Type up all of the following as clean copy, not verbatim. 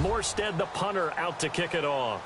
Morstead, the punter, out to kick it off.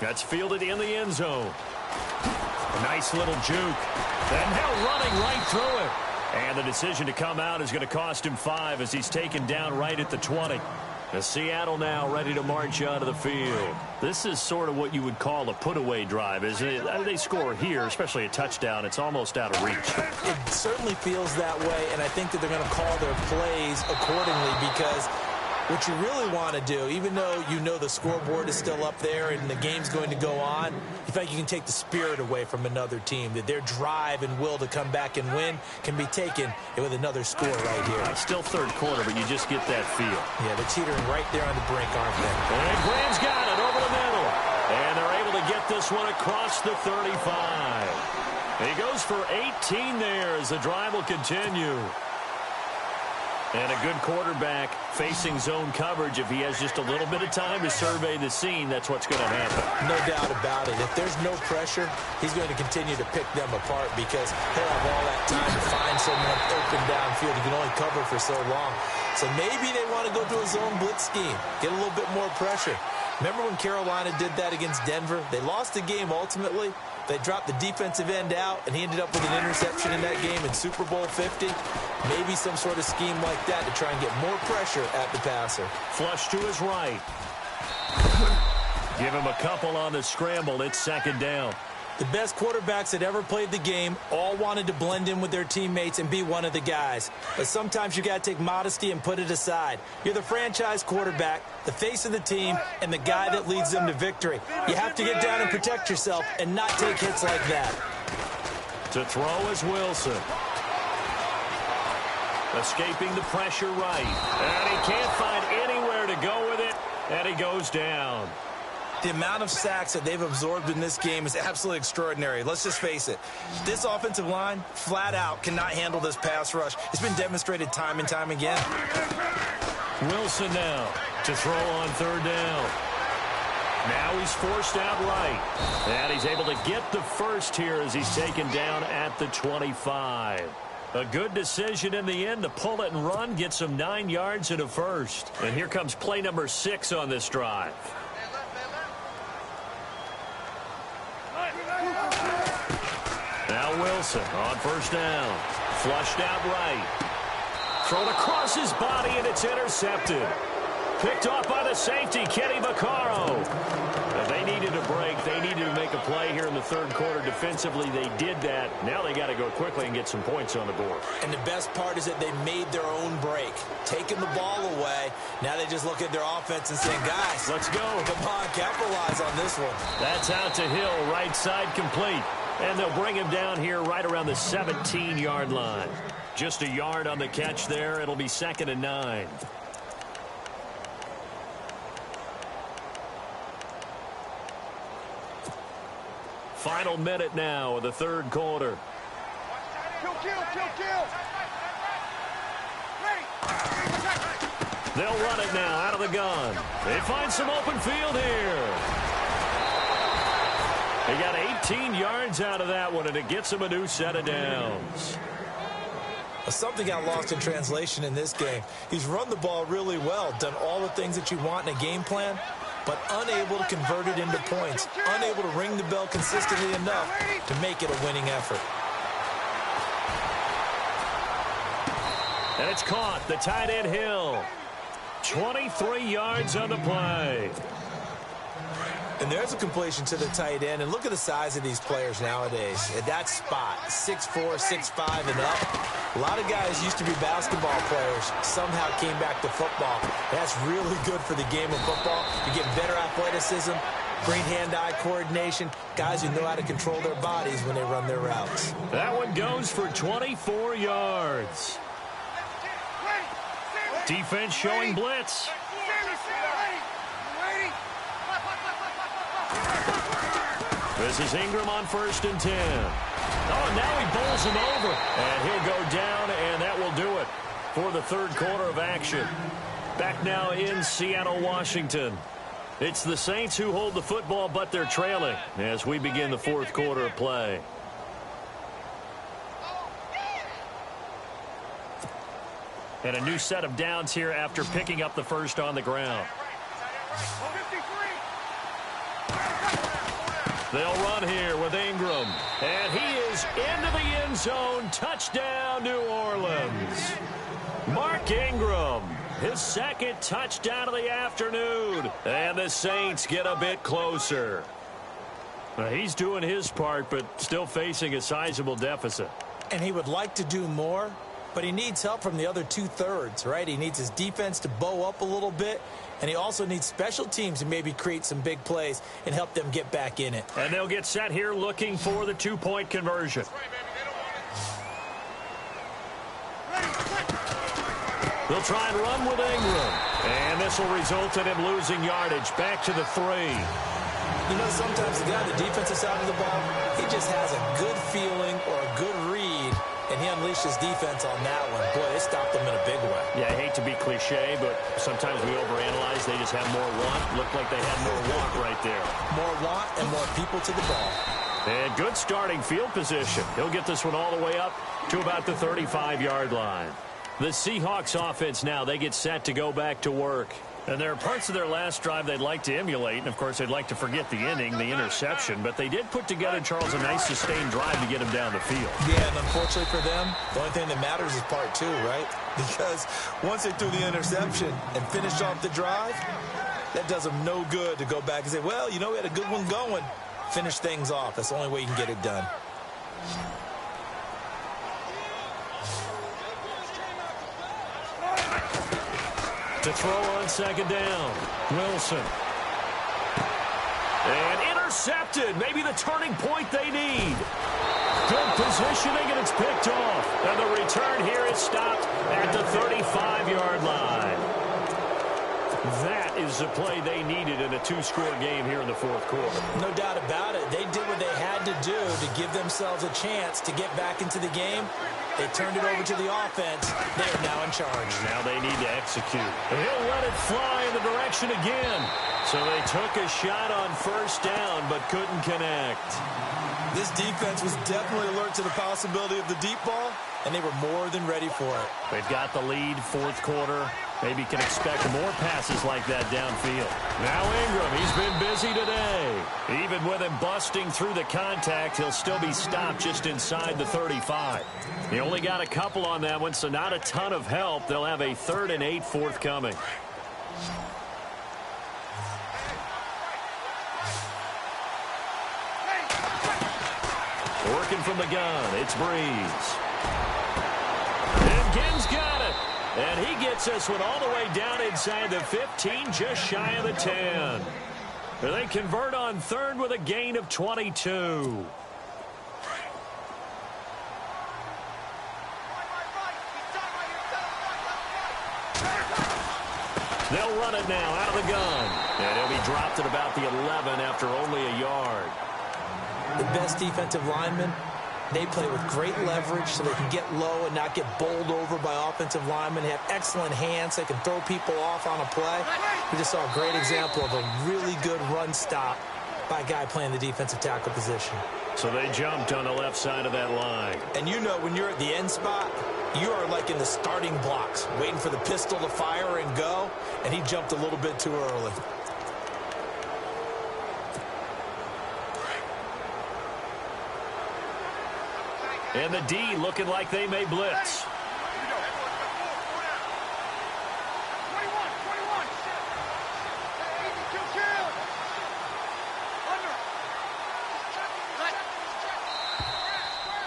That's fielded in the end zone. A nice little juke. And now running right through it. And the decision to come out is going to cost him 5 as he's taken down right at the 20. The Seattle now ready to march onto the field. This is sort of what you would call a put-away drive, isn't it? They score here, especially a touchdown. It's almost out of reach. It certainly feels that way, and I think that they're going to call their plays accordingly because what you really want to do, even though you know the scoreboard is still up there and the game's going to go on, you think you can take the spirit away from another team, that their drive and will to come back and win can be taken with another score right here. Still third quarter, but you just get that feel. Yeah, they're teetering right there on the brink, aren't they? And Graham's got it over the middle. And they're able to get this one across the 35. He goes for 18 there as the drive will continue. And a good quarterback facing zone coverage. If he has just a little bit of time to survey the scene, that's what's going to happen. No doubt about it. If there's no pressure, he's going to continue to pick them apart because he'll have all that time to find someone open downfield. He can only cover for so long. So maybe they want to go to a zone blitz scheme, get a little bit more pressure. Remember when Carolina did that against Denver? They lost the game ultimately. They dropped the defensive end out, and he ended up with an interception in that game in Super Bowl 50. Maybe some sort of scheme like that to try and get more pressure at the passer. Flush to his right. Give him a couple on the scramble. It's second down. The best quarterbacks that ever played the game all wanted to blend in with their teammates and be one of the guys. But sometimes you got to take modesty and put it aside. You're the franchise quarterback, the face of the team, and the guy that leads them to victory. You have to get down and protect yourself and not take hits like that. To throw is Wilson. Escaping the pressure right. And he can't find anywhere to go with it. And he goes down. The amount of sacks that they've absorbed in this game is absolutely extraordinary. Let's just face it. This offensive line, flat out, cannot handle this pass rush. It's been demonstrated time and time again. Wilson now to throw on third down. Now he's forced out right. And he's able to get the first here as he's taken down at the 25. A good decision in the end to pull it and run, get some 9 yards and a first. And here comes play number 6 on this drive. Now Wilson on first down. Flushed out right. Thrown across his body, and it's intercepted. Picked off by the safety, Kenny Vaccaro. They needed a break. They needed to make a play here in the third quarter. Defensively, they did that. Now they got to go quickly and get some points on the board. And the best part is that they made their own break. Taking the ball away. Now they just look at their offense and saying, guys, let's go. Come on, capitalize on this one. That's out to Hill, right side complete. And they'll bring him down here right around the 17-yard line. Just a yard on the catch there. It'll be 2nd and 9. Final minute now of the third quarter. They'll run it now out of the gun. They find some open field here. They got 18 yards out of that one, and it gets them a new set of downs. Something got lost in translation in this game. He's run the ball really well, done all the things that you want in a game plan, but unable to convert it into points, unable to ring the bell consistently enough to make it a winning effort. And it's caught, the tight end Hill. 23 yards on the play. And there's a completion to the tight end. And look at the size of these players nowadays. At that spot, 6'4", 6'5", and up. A lot of guys used to be basketball players, somehow came back to football. That's really good for the game of football. You get better athleticism, great hand-eye coordination, guys who know how to control their bodies when they run their routes. That one goes for 24 yards. Defense showing blitz. This is Ingram on 1st and 10. Oh, now he bowls him over. And he'll go down, and that will do it for the third quarter of action. Back now in Seattle, Washington. It's the Saints who hold the football, but they're trailing as we begin the fourth quarter of play. And a new set of downs here after picking up the first on the ground. They'll run here with Ingram. And he is into the end zone. Touchdown, New Orleans. Mark Ingram, his second touchdown of the afternoon. And the Saints get a bit closer. He's doing his part, but still facing a sizable deficit. And he would like to do more, but he needs help from the other two-thirds, right? He needs his defense to bow up a little bit, and he also needs special teams to maybe create some big plays and help them get back in it. And they'll get set here looking for the two-point conversion. They'll try and run with Ingram. And this will result in him losing yardage back to the 3. You know, sometimes the guy on the defensive side of the ball, he just has a good feeling or a good read, and he unleashed his defense on that one. Boy, they stopped them in a big way. Yeah, I hate to be cliche, but sometimes we overanalyze. They just have more want. Looked like they had more want right there. More want and more people to the ball. And good starting field position. He'll get this one all the way up to about the 35-yard line. The Seahawks offense now, they get set to go back to work. And there are parts of their last drive they'd like to emulate. And, of course, they'd like to forget the inning, the interception. But they did put together, Charles, a nice sustained drive to get him down the field. Yeah, and unfortunately for them, the only thing that matters is part 2, right? Because once they threw the interception and finished off the drive, that does them no good to go back and say, well, you know, we had a good one going. Finish things off. That's the only way you can get it done. To throw on second down, Wilson. And intercepted. Maybe the turning point they need. Good positioning, and it's picked off. And the return here is stopped at the 35-yard line. That is the play they needed in a 2-score game here in the fourth quarter. No doubt about it. They did what they had to do to give themselves a chance to get back into the game. They turned it over to the offense. They are now in charge. Now they need to execute. And he'll let it fly in the direction again. So they took a shot on first down, but couldn't connect. This defense was definitely alert to the possibility of the deep ball, and they were more than ready for it. They've got the lead, fourth quarter. Maybe can expect more passes like that downfield. Now Ingram, he's been busy today. Even with him busting through the contact, he'll still be stopped just inside the 35. He only got a couple on that one, so not a ton of help. They'll have a 3rd and 8 forthcoming. Working from the gun, it's Breeze. And Ginn's got it. And he gets this one all the way down inside the 15, just shy of the 10. They convert on 3rd with a gain of 22. They'll run it now out of the gun. And he'll be dropped at about the 11 after only a yard. The best defensive linemen, they play with great leverage so they can get low and not get bowled over by offensive linemen. They have excellent hands. They can throw people off on a play. We just saw a great example of a really good run stop by a guy playing the defensive tackle position. So they jumped on the left side of that line. And you know when you're at the end spot, you are like in the starting blocks, waiting for the pistol to fire and go, and he jumped a little bit too early. And the D looking like they may blitz.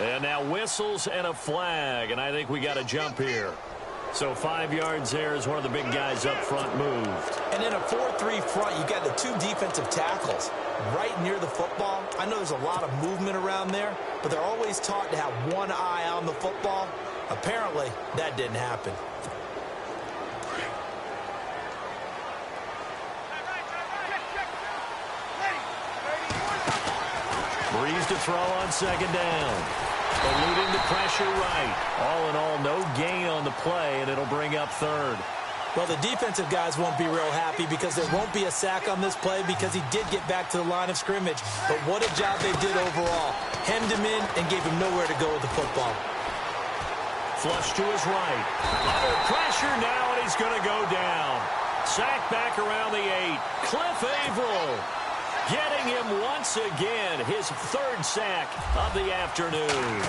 And now whistles and a flag, and I think we got a jump here. So 5 yards there as one of the big guys up front moved. And in a 4-3 front, you got the 2 defensive tackles right near the football. I know there's a lot of movement around there, but they're always taught to have one eye on the football. Apparently, that didn't happen. Breeze to throw on second down. Eluding the pressure right. All in all, no gain on the play, and it'll bring up 3rd. Well, the defensive guys won't be real happy because there won't be a sack on this play because he did get back to the line of scrimmage. But what a job they did overall. Hemmed him in and gave him nowhere to go with the football. flush to his right. Under pressure now, and he's going to go down. Sack back around the 8. Cliff Averill getting him once again, his third sack of the afternoon.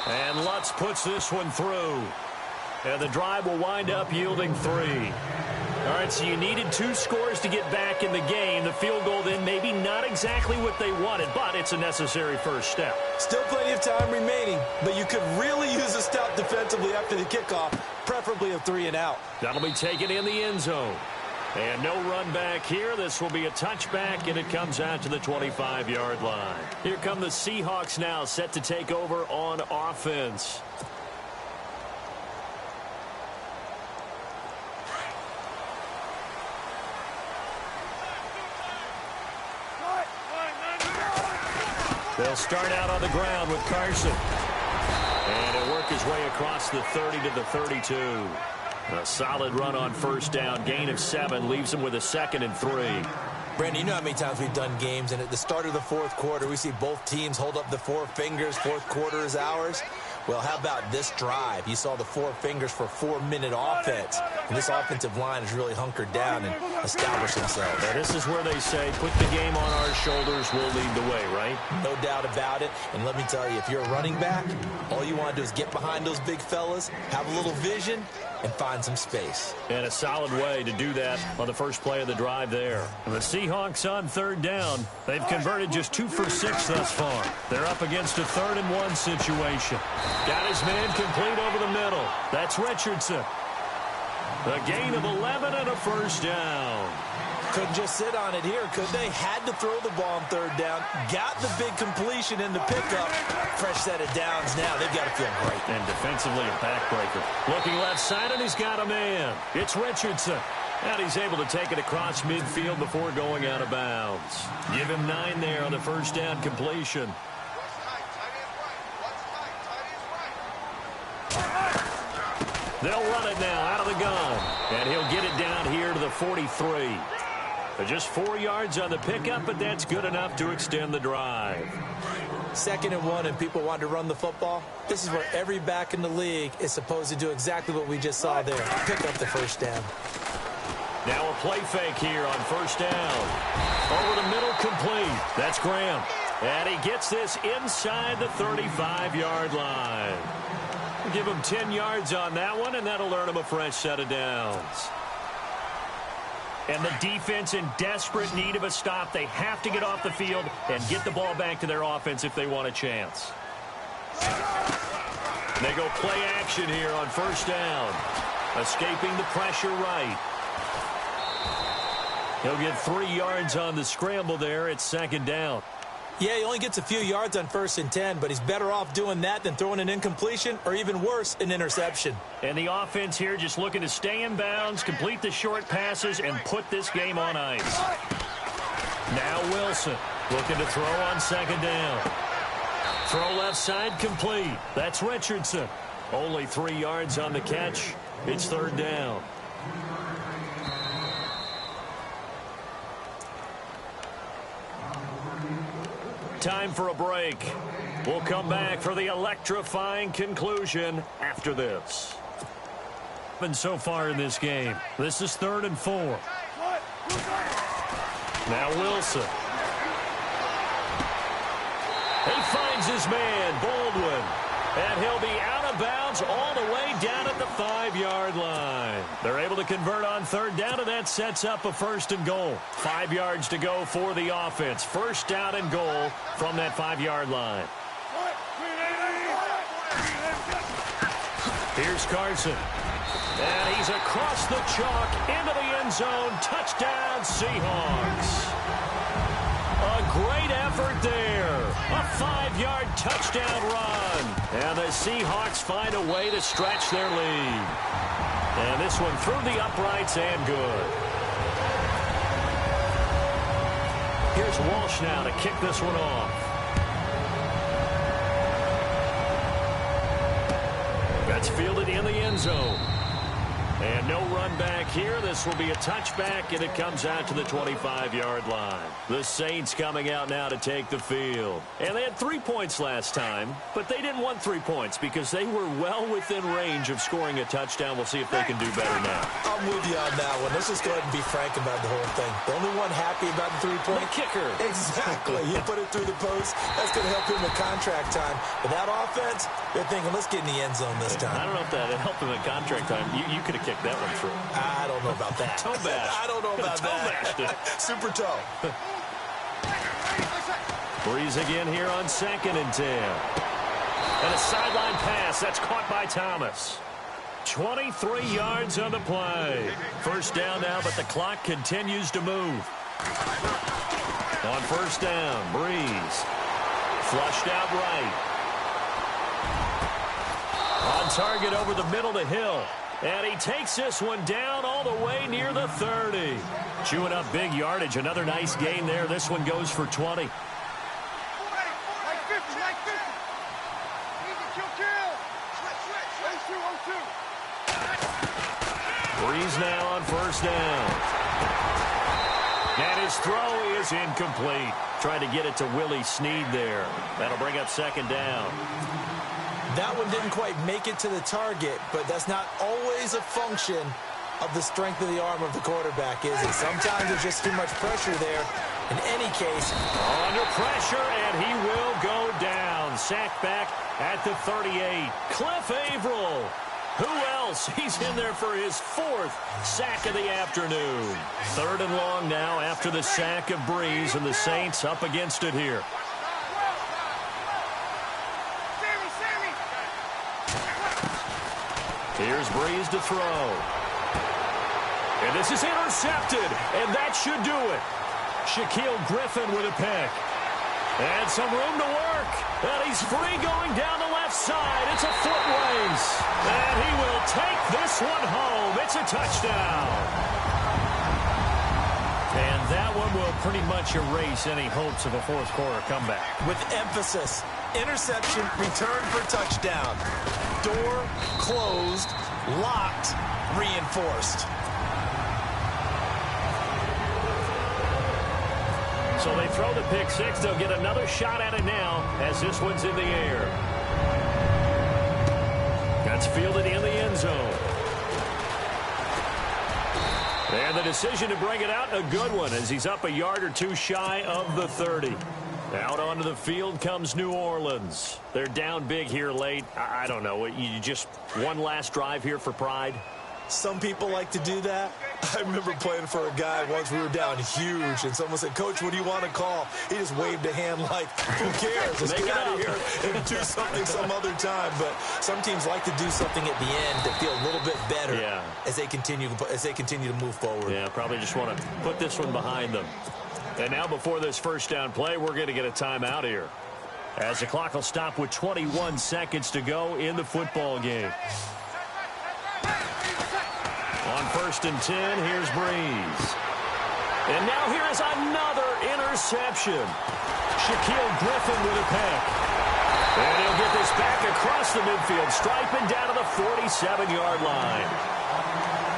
And Lutz puts this one through. And the drive will wind up yielding 3. All right, so you needed 2 scores to get back in the game. The field goal then maybe not exactly what they wanted, but it's a necessary first step. Still plenty of time remaining, but you could really use a stop defensively after the kickoff, preferably a 3-and-out. That'll be taken in the end zone. And no run back here. This will be a touchback, and it comes out to the 25-yard line. Here come the Seahawks now, set to take over on offense. They'll start out on the ground with Carson. And he'll work his way across the 30 to the 32. A solid run on first down. Gain of 7 leaves him with a 2nd and 3. Brandon, you know how many times we've done games, and at the start of the fourth quarter, we see both teams hold up the 4 fingers. Fourth quarter is ours. Well, how about this drive? You saw the 4 fingers for 4-minute offense. And this offensive line has really hunkered down and established themselves. Now, this is where they say, put the game on our shoulders, we'll lead the way, right? No doubt about it. And let me tell you, if you're a running back, all you want to do is get behind those big fellas, have a little vision, and find some space. And a solid way to do that on the first play of the drive there. The Seahawks on third down. They've converted just 2 for 6 thus far. They're up against a 3rd and 1 situation. Got his man complete over the middle. That's Richardson. A gain of 11 and a first down. Couldn't just sit on it here, could they? Had to throw the ball on third down. Got the big completion in the pickup. Fresh set of downs now. They've got to feel great. And defensively a backbreaker. Looking left side, and he's got a man. It's Richardson. And he's able to take it across midfield before going out of bounds. Give him 9 there on the first down completion. They'll run it now out of the gun. And he'll get it down here to the 43. Just 4 yards on the pickup, but that's good enough to extend the drive. 2nd and 1, and people want to run the football. This is where every back in the league is supposed to do exactly what we just saw there. Pick up the first down. Now a play fake here on first down. Over the middle, complete. That's Graham. And he gets this inside the 35-yard line. We'll give him 10 yards on that one, and that'll earn him a fresh set of downs. And the defense in desperate need of a stop. They have to get off the field and get the ball back to their offense if they want a chance. They go play action here on first down. Escaping the pressure right. He'll get 3 yards on the scramble there. It's 2nd down. Yeah, he only gets a few yards on 1st and 10, but he's better off doing that than throwing an incompletion or even worse, an interception. And the offense here just looking to stay in bounds, complete the short passes, and put this game on ice. Now Wilson looking to throw on 2nd down. Throw left side complete. That's Richardson. Only 3 yards on the catch. It's 3rd down. Time for a break. We'll come back for the electrifying conclusion after this. And so far in this game, this is 3rd and 4. Now Wilson. He finds his man, Baldwin. And he'll be out of bounds all the way down at the 5-yard line. They're able to convert on 3rd down, and that sets up a 1st and goal. 5 yards to go for the offense. 1st down and goal from that 5-yard line. Here's Carson. And he's across the chalk into the end zone. Touchdown, Seahawks. A great effort there. A 5-yard touchdown run. And the Seahawks find a way to stretch their lead. And this one through the uprights and good. Here's Walsh now to kick this one off. That's fielded in the end zone. And no run back here. This will be a touchback, and it comes out to the 25-yard line. The Saints coming out now to take the field. And they had 3 points last time, but they didn't want 3 points because they were well within range of scoring a touchdown. We'll see if they can do better now. I'm with you on that one. Let's just go ahead and be frank about the whole thing. The only one happy about the 3-point kicker. Exactly. You put it through the post. That's going to help him with contract time. But that offense, they're thinking, let's get in the end zone this time. I don't know if that helped him at contract time. You could have kicked that one through. I don't know about that. Toe bash. I don't know about that. Super toe. Breeze again here on 2nd and 10. And a sideline pass. That's caught by Thomas. 23 yards on the play. First down now, but the clock continues to move. On first down, Breeze. Flushed out right. On target over the middle to Hill. And he takes this one down all the way near the 30. Chewing up big yardage. Another nice gain there. This one goes for 20. Breeze now on first down. And his throw is incomplete. Trying to get it to Willie Snead there. That'll bring up 2nd down. That one didn't quite make it to the target, but that's not always a function of the strength of the arm of the quarterback, is it? Sometimes there's just too much pressure there. In any case, under pressure, and he will go down. Sacked back at the 38. Cliff Averill. Who else? He's in there for his 4th sack of the afternoon. 3rd and long now after the sack of Breeze, and the Saints up against it here. Here's Breeze to throw. And this is intercepted, and that should do it. Shaquille Griffin with a pick. And some room to work. And he's free going down the left side. It's a foot race. And he will take this one home. It's a touchdown. And that one will pretty much erase any hopes of a fourth-quarter comeback. With emphasis, interception, return for touchdown. Door closed, locked, reinforced. So they throw the pick six. They'll get another shot at it now as this one's in the air. That's fielded in the end zone. And the decision to bring it out, a good one, as he's up a yard or two shy of the 30. Out onto the field comes New Orleans. They're down big here late. I don't know. You just one last drive here for pride? Some people like to do that. I remember playing for a guy once. We were down huge, and someone said, "Coach, what do you want to call?" He just waved a hand like, "Who cares? Let's get out of here and do something some other time." But some teams like to do something at the end to feel a little bit better as they continue to move forward. Yeah, probably just want to put this one behind them. And now before this first down play, we're going to get a timeout here, as the clock will stop with 21 seconds to go in the football game. On 1st and 10, here's Breeze. And now here is another interception. Shaquille Griffin with a pick. And he'll get this back across the midfield, striping down to the 47-yard line.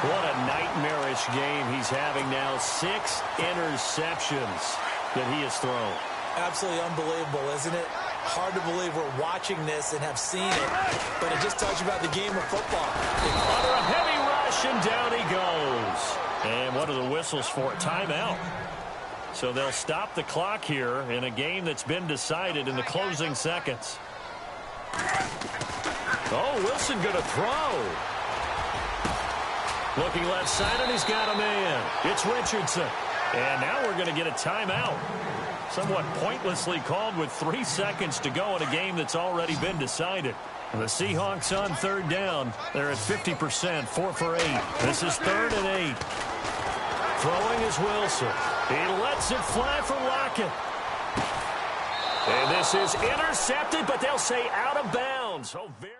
What a nightmarish game he's having now. 6 interceptions that he has thrown. Absolutely unbelievable, isn't it? Hard to believe we're watching this and have seen it, but it just tells you about the game of football. Under a heavy rush, and down he goes. And what are the whistles for? Timeout. So they'll stop the clock here in a game that's been decided in the closing seconds. Oh, Wilson going to throw. Looking left side, and he's got a man. It's Richardson. And now we're going to get a timeout. Somewhat pointlessly called with 3 seconds to go in a game that's already been decided. The Seahawks on 3rd down. They're at 50%, 4 for 8. This is 3rd and 8. Throwing is Wilson. He lets it fly for Lockett. And this is intercepted, but they'll say out of bounds. Oh, very